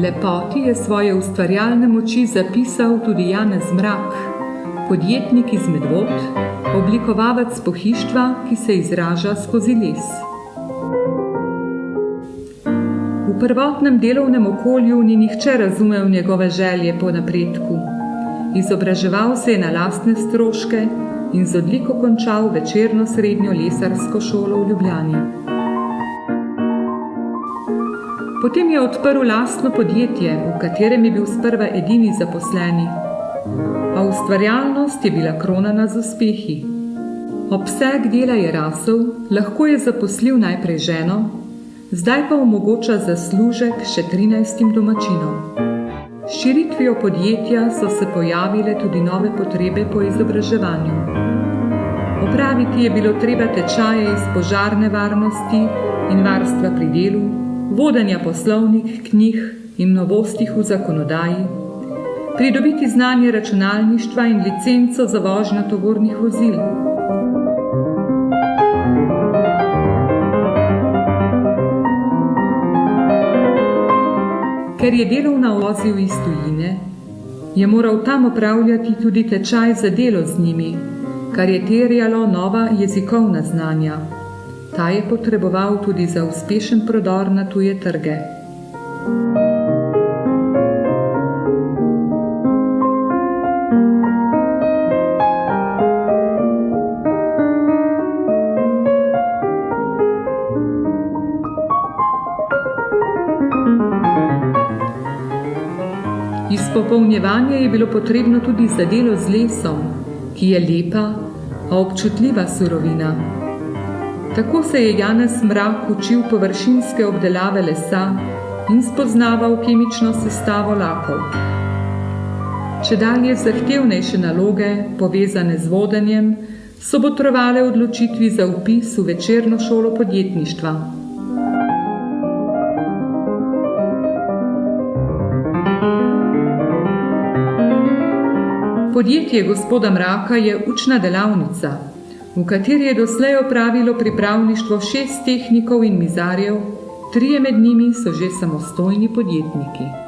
Lepoti je svoje ustvarjalne moči zapisal tudi Janez Mrak, podjetnik iz Medvod, oblikovalec pohištva, ki se izraža skozi les. V prvotnem delovnem okolju ni nihče razumel njegove želje po napredku. Izobraževal se je na lastne stroške in z odliko končal večerno srednjo lesarsko šolo v Ljubljani. Potem je odprl lastno podjetje, v katerem je bil sprva edini zaposleni. A ustvarjalnost je bila kronana z uspehi. Obseg dela je rasel, lahko je zaposlil najprej ženo, zdaj pa omogoča zaslužek še 13 domačinom. S širitvijo podjetja so se pojavile tudi nove potrebe po izobraževanju. Opraviti je bilo treba tečaje iz požarne varnosti in varstva pri delu, vodenja poslovnih knjig in novostih v zakonodaji, pridobiti znanje računalništva in licenco za vožnjo tovornih vozil. Ker je delovna vozil iz tujine, je moral tam opravljati tudi tečaj za delo z njimi, kar je terjalo nova jezikovna znanja. Ta je potreboval tudi za uspešen prodor na tuje trge. Izpopolnjevanje je bilo potrebno tudi za delo z lesom, ki je lepa, a občutljiva surovina. Tako se je Janez Mrak učil površinske obdelave lesa in spoznaval kemično sestavo lakov. Čedalje zahtevnejše naloge, povezane z vodenjem, so botrovale odločitvi za vpis v večerno šolo podjetništva. Podjetje gospoda Mraka je učna delavnica, v kateri je doslej opravilo pripravništvo 6 tehnikov in mizarjev, 3 med njimi so že samostojni podjetniki.